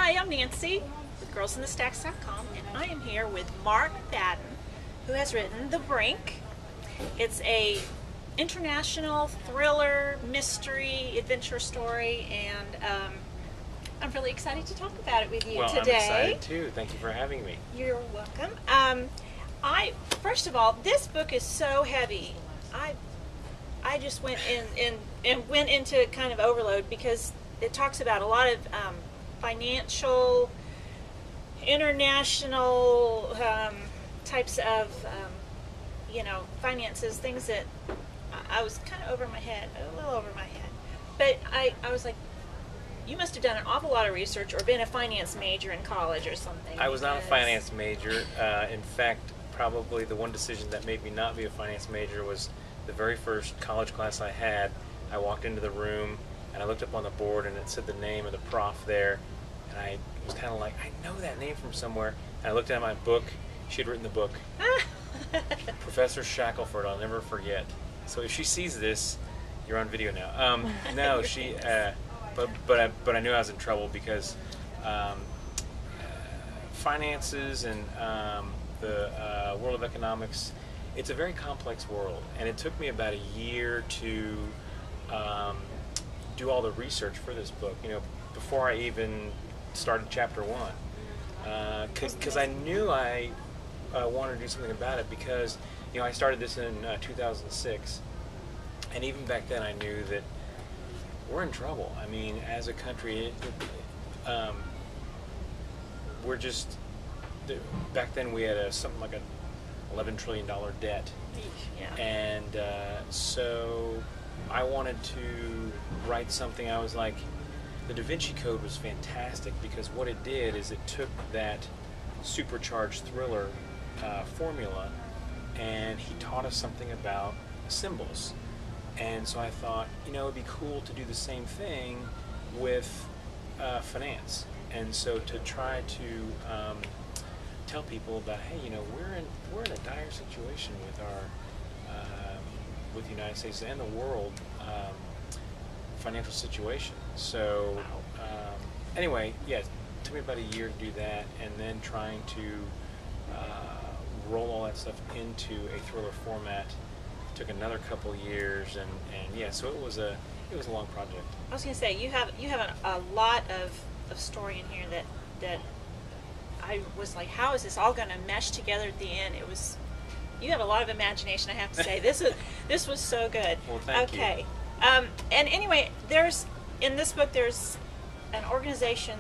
Hi, I'm Nancy with girlsinthestacks.com, and I am here with Mark Fadden, who has written The Brink. It's a international thriller, mystery, adventure story, and I'm really excited to talk about it with you today. I'm excited too. Thank you for having me. You're welcome. First of all, this book is so heavy. I just went went into kind of overload because it talks about a lot of financial, international types of finances, things that I was kind of over my head, a little over my head. But I was like, you must have done an awful lot of research or been a finance major in college or something. I was not a finance major. In fact, probably the one decision that made me not be a finance major was the very first college class I had. I walked into the room and I looked up on the board and it said the name of the prof there, and I was kind of like, I know that name from somewhere. And I looked at my book. She had written the book. Professor Shackelford, I'll never forget. So if she sees this, you're on video now. No, she, but I knew I was in trouble because finances and the world of economics, it's a very complex world, and it took me about a year to do all the research for this book, before I even started chapter 1, because I knew I wanted to do something about it, because I started this in 2006, and even back then I knew that we're in trouble. I mean, as a country, we're just, back then we had something like a $11 trillion debt. Yeah. And so I wanted to write something. I was like, the Da Vinci Code was fantastic because what it did is it took that supercharged thriller formula and he taught us something about symbols. And so I thought, it would be cool to do the same thing with finance. And so to try to tell people about, hey, we're in a dire situation with our with the United States and the world financial situation. So anyway, yeah, it took me about a year to do that, and then trying to roll all that stuff into a thriller format took another couple years, and yeah, so it was a long project. I was going to say, you have a lot of story in here that I was like, how is this all going to mesh together at the end? You have a lot of imagination, I have to say. This was so good. Well, thank you. Okay. And anyway, in this book there's an organization,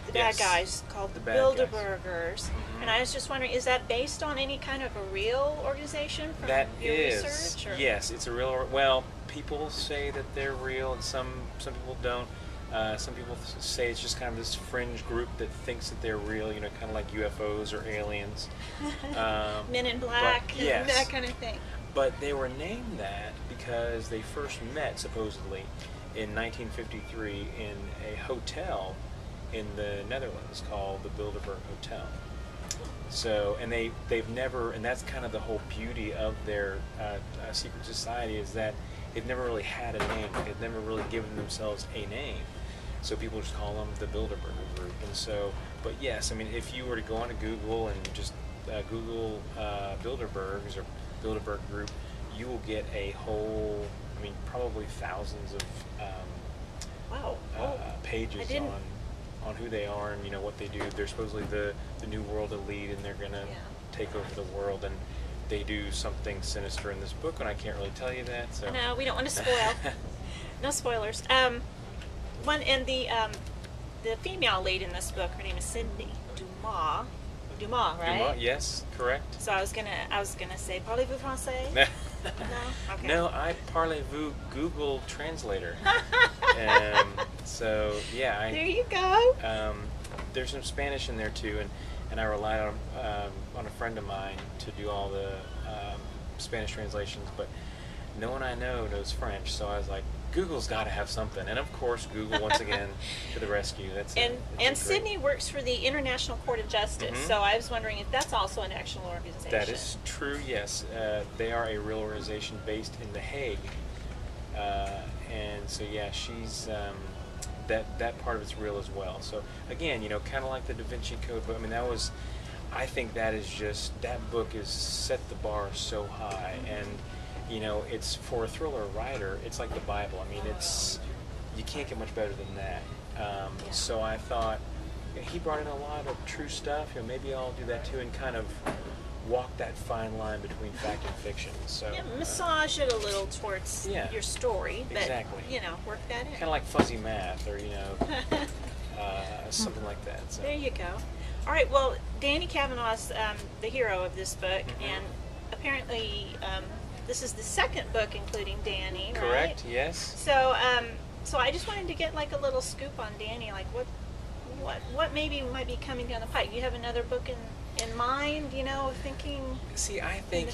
the bad guys, called the Bilderbergers. Mm-hmm. And I was just wondering, is that based on any kind of a real organization from your research? Or? Yes, it's a real. Well, people say that they're real, and some people don't. Some people say it's just kind of this fringe group that thinks that they're real, kind of like UFOs or aliens. Men in Black, yes, that kind of thing. But they were named that because they first met, supposedly, in 1953 in a hotel in the Netherlands called the Bilderberg Hotel. So, and they've never, and that's kind of the whole beauty of their secret society, is that they've never really had a name. They've never really given themselves a name. So people just call them the Bilderberg Group. And so, but yes, I mean, if you were to go onto Google and just Google Bilderbergs or Bilderberg Group, you will get a whole, probably thousands of pages on who they are and what they do. They're supposedly the new world elite, and they're gonna take over the world, and they do something sinister in this book, and I can't really tell you that. So no, we don't want to spoil. No spoilers. The female lead in this book, her name is Sydney Dumas. Dumas, right? Dumas, yes, correct. So I was gonna say, parlez-vous français? No. Okay. No, I parlez-vous Google Translator. So yeah, there you go. There's some Spanish in there too, and I relied on a friend of mine to do all the Spanish translations, but no one I know knows French, so I was like, Google's got to have something, and of course Google once again to the rescue. And Sydney works for the International Court of Justice, so I was wondering if that's also an actual organization. That is true, yes. They are a real organization based in The Hague, and so yeah, she's that part of it's real as well. So again, kind of like the Da Vinci Code, but I mean I think that is just, that book is set the bar so high, and it's for a thriller writer, it's like the Bible. I mean, you can't get much better than that. So I thought he brought in a lot of true stuff. Maybe I'll do that too, and kind of walk that fine line between fact and fiction. So massage it a little towards your story, but exactly. Work that in. Kind of like fuzzy math, or something like that. So. There you go. All right. Well, Danny Kavanaugh's the hero of this book, and apparently this is the second book including Danny. Correct. Right? Yes. So so I just wanted to get like a little scoop on Danny, like what maybe might be coming down the pike. You have another book in mind, thinking. See, I think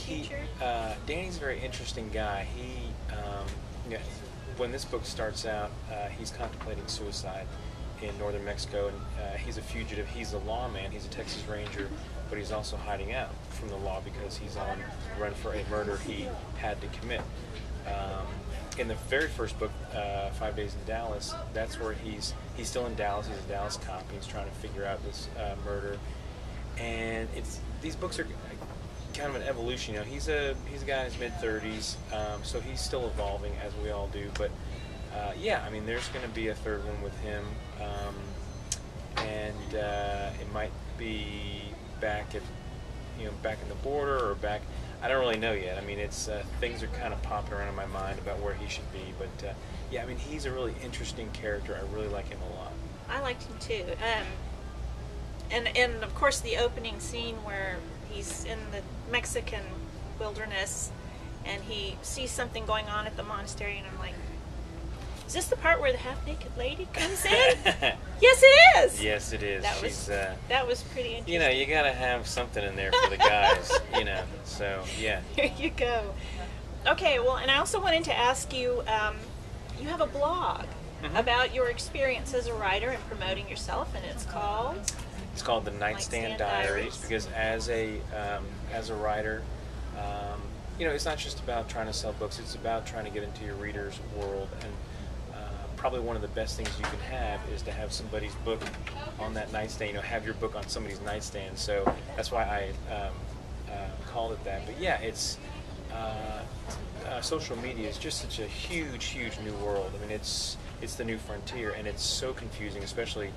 Danny's a very interesting guy. When this book starts out, he's contemplating suicide in northern Mexico, and he's a fugitive. He's a lawman. He's a Texas Ranger, but he's also hiding out from the law because he's on the run for a murder he had to commit. In the very first book, 5 Days in Dallas, that's where he's still in Dallas. He's a Dallas cop. He's trying to figure out this murder, and these books are kind of an evolution. He's a guy in his mid-30s, so he's still evolving, as we all do. But I mean, there's going to be a third one with him, and it might be back at back in the border, or back. I don't really know yet. I mean, it's things are kind of popping around in my mind about where he should be. But I mean, he's a really interesting character. I really like him a lot. I liked him too. And of course the opening scene where he's in the Mexican wilderness and he sees something going on at the monastery, and I'm like, is this the part where the half-naked lady comes in? Yes, it is. Yes, it is. That was pretty interesting. You gotta have something in there for the guys. So yeah. There you go. Okay, well, and I also wanted to ask you, you have a blog about your experience as a writer and promoting yourself, and it's called? It's called the Nightstand Diaries, because as a writer, it's not just about trying to sell books. It's about trying to get into your reader's world, and probably one of the best things you can have is to have somebody's book on that nightstand. Have your book on somebody's nightstand. So that's why I called it that. But yeah, it's social media is just such a huge new world. I mean, it's the new frontier, and it's so confusing, especially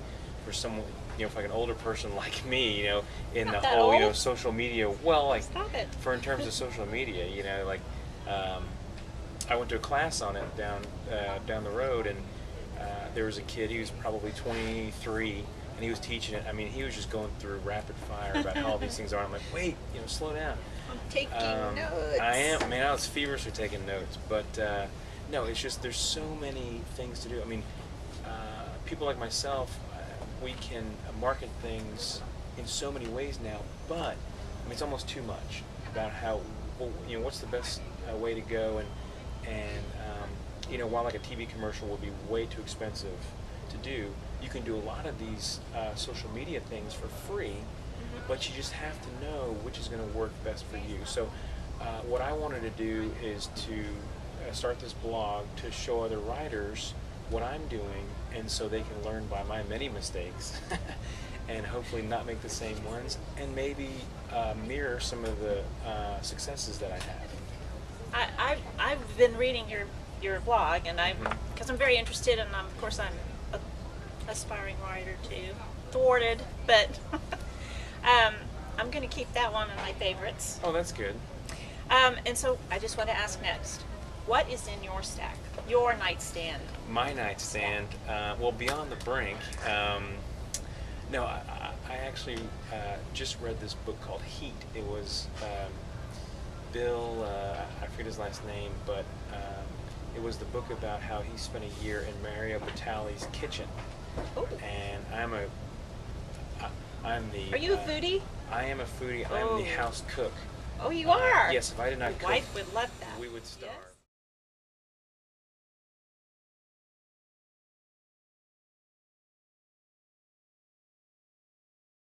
for someone, for like an older person like me, in Not the that whole, old. social media. Well, like, Stop it. for in terms of social media, like, I went to a class on it down the road, and there was a kid. He was probably 23, and he was teaching it. I mean, he was just going through rapid fire about how all these things are. I'm like, wait, slow down. I'm taking notes. I am. Man, I was feverishly taking notes, but no, it's just there's so many things to do. I mean, people like myself, we can market things in so many ways now, but I mean, it's almost too much about how, what's the best way to go, and while like a TV commercial will be way too expensive to do, you can do a lot of these social media things for free, but you just have to know which is going to work best for you. So what I wanted to do is to start this blog to show other writers what I'm doing, and so they can learn by my many mistakes and hopefully not make the same ones, and maybe mirror some of the successes that I have. I've been reading your blog, and because I'm very interested, and of course I'm an aspiring writer too, thwarted, but I'm going to keep that one of my favorites. Oh, that's good. And so I just want to ask next, what is in your stack, your nightstand? My nightstand, well, beyond the Brink. No, I actually just read this book called Heat. It was Bill, I forget his last name, but it was the book about how he spent a year in Mario Batali's kitchen. Ooh. And I'm the... Are you a foodie? I am a foodie. I'm the house cook. Oh, you are? Yes, if I did not Your cook, wife would love that. we would starve. Yes.